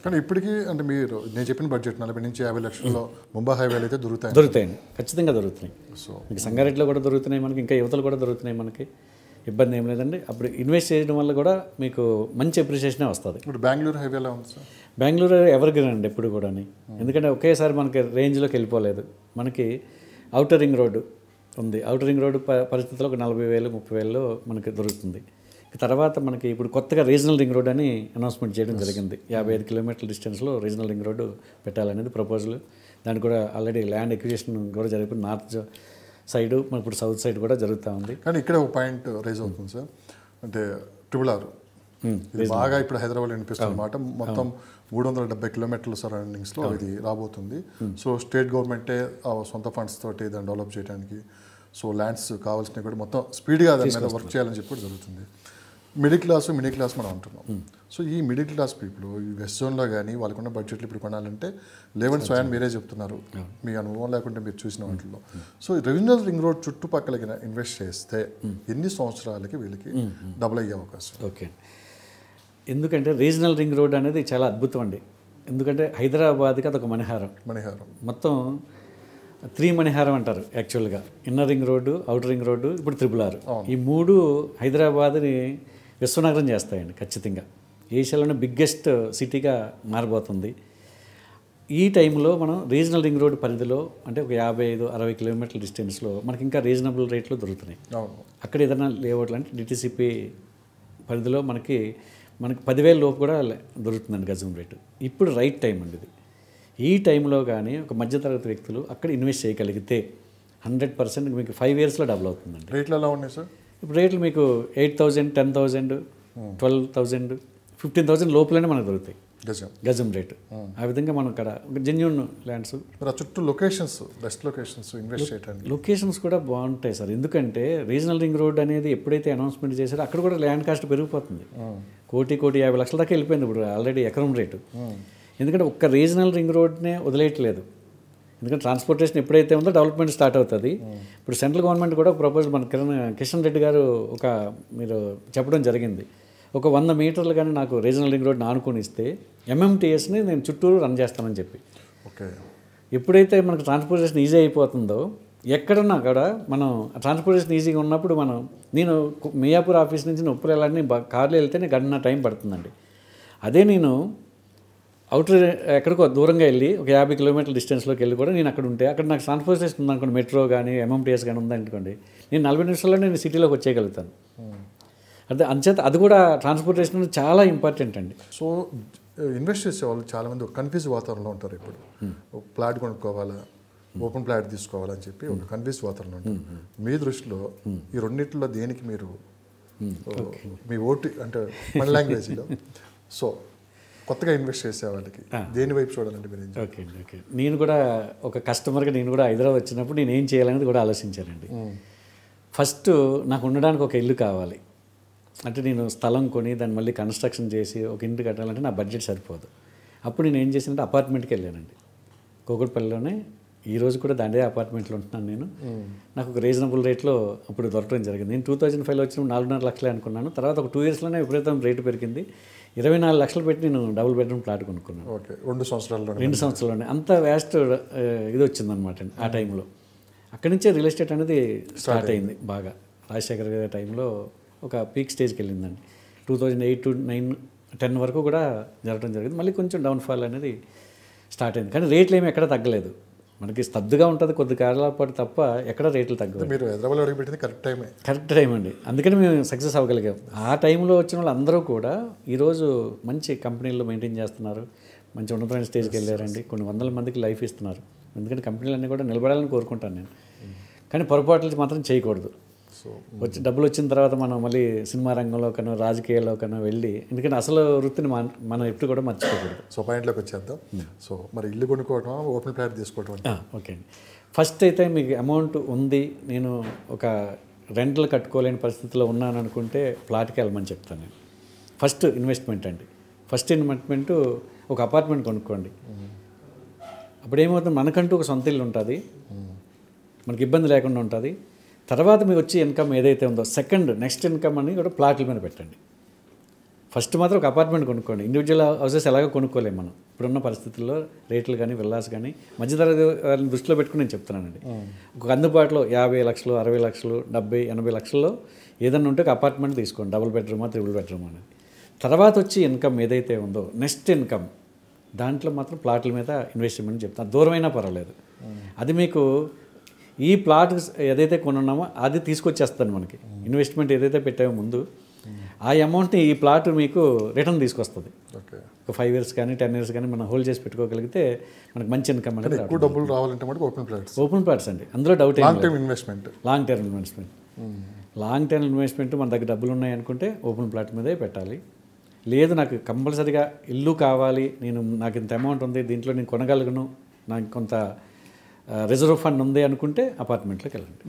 కానీ ఇప్పటికీ అంటే మీరు నేను చెప్పిన బడ్జెట్ 40 నుంచి 50 లక్షల్లో ముంబై హైవేలు అయితే దొరుకుతాయండి, ఖచ్చితంగా దొరుకుతున్నాయి. సో మీకు సంగారెడ్డిలో కూడా దొరుకుతున్నాయి మనకి, ఇంకా యువతలు కూడా దొరుకుతున్నాయి మనకి, ఇబ్బంది ఏం లేదండి. అప్పుడు ఇన్వెస్ట్ చేయడం వల్ల కూడా మీకు మంచి అప్రిషియేషనే వస్తుంది. ఇప్పుడు బెంగళూరు హైవే ఎలా ఉంది సార్? బెంగళూరు ఎవర్ గ్రీన్ అండి ఎప్పుడు కూడా, ఎందుకంటే ఒకేసారి మనకి రేంజ్లోకి వెళ్ళిపోలేదు. మనకి ఔటర్ రింగ్ రోడ్డు ఉంది, ఔటర్ రింగ్ రోడ్డు పరిస్థితుల్లో ఒక 40,000 30,000లో మనకి దొరుకుతుంది. తర్వాత మనకి ఇప్పుడు కొత్తగా రీజనల్ రింగ్ రోడ్ అని అనౌన్స్మెంట్ చేయడం జరిగింది. 55 కిలోమీటర్ల డిస్టెన్స్లో రీజనల్ రింగ్ రోడ్డు పెట్టాలనేది ప్రపోజల్. దానికి కూడా ఆల్రెడీ ల్యాండ్ ఎక్విజిషన్ కూడా జరిగిపోయింది. నార్త్ సైడ్ మన ఇప్పుడు సౌత్ సైడ్ కూడా జరుగుతూ ఉంది. కానీ ఇక్కడ ఒక పాయింట్ రైజ్ అవుతుంది సార్, అంటే ట్రిపుల్ ఆర్ ఇది బాగా ఇప్పుడు హైదరాబాద్ వినిపిస్తుంది అనమాట. మొత్తం 370 కిలోమీటర్ల సరౌండింగ్స్లో ఇది రాబోతుంది. సో స్టేట్ గవర్నమెంటే సొంత ఫండ్స్ తోటి దాన్ని డెవలప్ చేయడానికి, సో ల్యాండ్స్ కావాల్సినవి కూడా మొత్తం స్పీడ్గా దాని మీద వర్క్ చేయాలని చెప్పి కూడా జరుగుతుంది. మిడిల్ క్లాస్ మనం అంటున్నాం. సో ఈ మిడిల్ క్లాస్ పీపుల్ ఈ వెస్ట్ జోన్లో కానీ వాళ్ళకున్న బడ్జెట్లు ఇప్పుడు కొనాలంటే లేవని స్వయం మీరే చెప్తున్నారు, మీ అనుభవం లేకుంటే మీరు చూసిన వాటిల్లో. సో రీజనల్ రింగ్ రోడ్ చుట్టుపక్కల ఇన్వెస్ట్ చేస్తే ఎన్ని సంవత్సరాలకి వీళ్ళకి డబుల్ అయ్యే అవకాశం? ఓకే, ఎందుకంటే రీజనల్ రింగ్ రోడ్ అనేది చాలా అద్భుతం అండి. ఎందుకంటే హైదరాబాద్కి అదొక మణిహారం. మొత్తం 3 మణిహారం అంటారు యాక్చువల్గా. Inner ring road, outer ring road, ఇప్పుడు ట్రిపుల్ ఆర్. ఈ 3 హైదరాబాద్ని విశ్వనగరం చేస్తాయండి ఖచ్చితంగా. ఏషియాలోనే బిగ్గెస్ట్ సిటీగా మారబోతుంది. ఈ టైంలో మనం రీజనల్ రింగ్ రోడ్ పరిధిలో అంటే ఒక 55-60 కిలోమీటర్ల డిస్టెన్స్లో మనకి ఇంకా రీజనబుల్ రేట్లు దొరుకుతున్నాయి. అక్కడ ఏదైనా లేఅవుట్లు అంటే డిటిసిపి పరిధిలో మనకి 10,000 లోపు కూడా దొరుకుతుందండి గజం రేటు. ఇప్పుడు రైట్ టైం అండి ఇది. ఈ టైంలో కానీ ఒక మధ్యతరగతి వ్యక్తులు అక్కడ ఇన్వెస్ట్ చేయగలిగితే 100% మీకు 5 ఇయర్స్లో డబుల్ అవుతుందండి. రేట్లు ఎలా ఉన్నాయి సార్? ఇప్పుడు రేట్లు మీకు 8,000, 10,000, 12,000, 15,000 లోపలనే మనకు దొరుకుతాయి గజం రేటు. ఆ విధంగా మనం ఇక్కడ జెన్యూన్ ల్యాండ్స్ చుట్టూ లొకేషన్స్, బెస్ట్ లొకేషన్స్ ఇన్వెస్ట్ చేయడానికి లొకేషన్స్ కూడా బాగుంటాయి సార్. ఎందుకంటే రీజనల్ రింగ్ రోడ్ అనేది ఎప్పుడైతే అనౌన్స్మెంట్ చేశారో అక్కడ కూడా ల్యాండ్ కాస్ట్ పెరిగిపోతుంది. 1,50 లక్షల దాకా వెళ్ళిపోయింది ఇప్పుడు ఆల్రెడీ ఎకరం రేటు. ఎందుకంటే ఒక్క రీజనల్ రింగ్ రోడ్నే వదిలేయట్లేదు. ఎందుకంటే ట్రాన్స్పోర్టేషన్ ఎప్పుడైతే ఉందో డెవలప్మెంట్ స్టార్ట్ అవుతుంది. ఇప్పుడు సెంట్రల్ గవర్నమెంట్ కూడా ప్రపోజల్ మన కిషన్ రెడ్డి గారు మీరు చెప్పడం జరిగింది. ఒక 100 మీటర్లు కానీ నాకు రీజనల్ రింగ్ రోడ్ని ఆనుకొని ఇస్తే ఎంఎంటీఎస్ని నేను చుట్టూరు రన్ చేస్తానని చెప్పి. ఓకే, ఎప్పుడైతే మనకు ట్రాన్స్పోర్టేషన్ ఈజీ అయిపోతుందో ఎక్కడన్నా కూడా మనం ట్రాన్స్పోర్టేషన్ ఈజీగా ఉన్నప్పుడు నేను మియాపూర్ ఆఫీస్ నుంచి ఉప్పులు వెళ్ళాలని కార్లో వెళ్తే గంట టైం పడుతుందండి. అదే నేను అవుటర్ ఎక్కడికో దూరంగా వెళ్ళి ఒక 50 కిలోమీటర్ల డిస్టెన్స్లోకి వెళ్ళి కూడా నేను అక్కడ ఉంటే అక్కడ నాకు ట్రాన్స్పోర్టేషన్ ఉందనుకోండి, మెట్రో కానీ ఎంఎంటీఎస్ కానీ ఉందనుకోండి, నేను 40 నిమిషాల్లో నేను సిటీలోకి వచ్చేయగలుగుతాను. అంటే అంచేత అది కూడా ట్రాన్స్పోర్టేషన్ చాలా ఇంపార్టెంట్ అండి. సో ఇన్వెస్ట్ చేసే వాళ్ళు చాలామంది ఒక కన్ఫ్యూజ్ వాతావరణంలో ఉంటారు. ఇప్పుడు ఒక ప్లాట్ కొనుక్కోవాలా, ఓపెన్ ప్లాట్ తీసుకోవాలని చెప్పి ఒక కన్ఫ్యూజ్ వాతావరణం ఉంటుంది. మీ దృష్టిలో ఈ రెండింటిలో దేనికి మీరు మీ ఓటు అంటే మన లాంగ్వేజ్లో సో కొత్తగా ఇన్వెస్ట్ చేసే వాళ్ళకి దేని వైపు చూడాలంటే మీరు? ఓకే అండి, ఓకే. నేను కూడా ఒక కస్టమర్గా నేను కూడా హైదరాబాద్ వచ్చినప్పుడు నేను ఏం చేయాలనేది కూడా ఆలోచించానండి. ఫస్ట్ నాకు ఉండడానికి ఒక ఇల్లు కావాలి. అంటే నేను స్థలం కొని దాన్ని మళ్ళీ కన్స్ట్రక్షన్ చేసి ఒక ఇంటి కట్టాలంటే నా బడ్జెట్ సరిపోదు. అప్పుడు నేను ఏం చేశానంటే అపార్ట్మెంట్కి వెళ్ళానండి. కూకట్పల్లిలోనే ఈరోజు కూడా దాండే అపార్ట్మెంట్లో ఉంటున్నాను నేను. నాకు ఒక రీజనబుల్ రేట్లో అప్పుడు దొరకడం జరిగింది. నేను 2005లో వచ్చినప్పుడు 4.5 లక్షలే అనుకున్నాను. తర్వాత ఒక 2 ఇయర్స్లోనే విపరీతం రేటు పెరిగింది. 24 లక్షలు పెట్టి నేను డబుల్ బెడ్రూమ్ ప్లాట్ కొనుక్కున్నాను. ఓకే, 2 సంవత్సరాల్లోనే అంత వ్యాస్ట్ ఇది వచ్చిందనమాట ఆ టైంలో. అక్కడి నుంచే రియల్ ఎస్టేట్ అనేది స్టార్ట్ అయింది బాగా. రాజశేఖర్ గారి టైంలో ఒక పీక్ స్టేజ్కి వెళ్ళిందండి. 2008 to 9, 10 వరకు కూడా జరగడం జరిగింది. మళ్ళీ కొంచెం డౌన్ఫాల్ అనేది స్టార్ట్ అయింది. కానీ రేట్లు ఏమి ఎక్కడ తగ్గలేదు. మనకి స్తబ్దుగా ఉంటుంది కొద్ది కాలాల పాటు తప్ప ఎక్కడ రేట్లు తగ్గదు. మీరు హైదరాబాద్లో అడుగుపెట్టింది కరెక్ట్ టైం అండి. అందుకని మేము సక్సెస్ అవ్వగలిగాం. ఆ టైంలో వచ్చిన వాళ్ళు అందరూ కూడా ఈరోజు మంచి కంపెనీల్లో మెయింటైన్ చేస్తున్నారు, మంచి ఉన్నతమైన స్టేజ్కి వెళ్ళారండి. కొన్ని 100 మందికి లైఫ్ ఇస్తున్నారు. ఎందుకంటే కంపెనీలన్నీ కూడా నిలబడాలని కోరుకుంటాను నేను. కానీ పొరపాట్లు మాత్రం చేయకూడదు. డబ్బులు వచ్చిన తర్వాత మనం మళ్ళీ సినిమా రంగంలోకనో రాజకీయాల్లోకనో వెళ్ళి, ఎందుకంటే అసలు వృత్తిని మనం ఎప్పుడు కూడా మర్చిపోకూడదు. సో పాయింట్లోకి వచ్చేద్దాం. సో మరి ఇల్లు కొనుక్కోవటం, ఓపెన్ ప్లాట్ తీసుకోవటం? ఓకే అండి. ఫస్ట్ అయితే మీకు అమౌంట్ ఉంది, నేను ఒక రెంట్లు కట్టుకోలేని పరిస్థితిలో ఉన్నాను అనుకుంటే ప్లాట్కి వెళ్ళమని చెప్తాను నేను. ఫస్ట్ ఇన్వెస్ట్మెంట్ అండి. ఫస్ట్ ఇన్వెస్ట్మెంట్ ఒక అపార్ట్మెంట్ కొనుక్కోండి. అప్పుడు ఏమవుతుంది, మనకంటూ ఒక సొంత ఇల్లు ఉంటుంది, మనకి ఇబ్బంది లేకుండా ఉంటుంది. తర్వాత మీకు వచ్చే ఇన్కమ్ ఏదైతే ఉందో నెక్స్ట్ ఇన్కమ్ అని కూడా ప్లాట్ల మీద పెట్టండి. ఫస్ట్ మాత్రం ఒక అపార్ట్మెంట్ కొనుక్కోండి. ఇండివిజువల్ హౌసెస్ ఎలాగో కొనుక్కోలేము మనం ఇప్పుడున్న పరిస్థితుల్లో. రేట్లు కానీ విల్లాస్ కానీ మధ్యతరగతి వారిని దృష్టిలో పెట్టుకుని నేను చెప్తున్నానండి. ఒక అందుబాటులో 50 లక్షలు 60 లక్షలు 70 80 లక్షల్లో ఏదన్నా ఉంటే ఒక అపార్ట్మెంట్ తీసుకోండి, డబుల్ బెడ్రూమా త్రిబుల్ బెడ్రూమ్ అనేది. తర్వాత వచ్చి ఇన్కమ్ ఏదైతే ఉందో నెక్స్ట్ ఇన్కమ్ దాంట్లో మాత్రం ప్లాట్ల మీద ఇన్వెస్ట్మెంట్ చెప్తాను. దూరమైనా పర్వాలేదు. అది మీకు ఈ ప్లాట్ ఏదైతే కొనున్నామో అది తీసుకొచ్చేస్తాను మనకి. ఇన్వెస్ట్మెంట్ ఏదైతే పెట్టామో ముందు ఆ అమౌంట్ని ఈ ప్లాట్ మీకు రిటర్న్ తీసుకొస్తుంది. ఒక 5 years కానీ 10 years కానీ మనం హోల్డ్ చేసి పెట్టుకోగలిగితే మనకు మంచి ఇన్కమ్ అనేది. ఎక్కువ డబ్బులు రావాలంటే మటుకు ఓపెన్ ప్లాట్స్ అండి. అందులో doubt long term investment. Long term investment మన దగ్గర డబ్బులు ఉన్నాయి అనుకుంటే ఓపెన్ ప్లాట్ మీదే పెట్టాలి. లేదు నాకు కంపల్సరీగా ఇల్లు కావాలి, నాకు ఇంత అమౌంట్ ఉంది, దీంట్లో నేను కొనగలను, నాకు కొంత రిజర్వ్ ఫండ్ ఉంది అనుకుంటే అపార్ట్మెంట్లోకి వెళ్ళండి.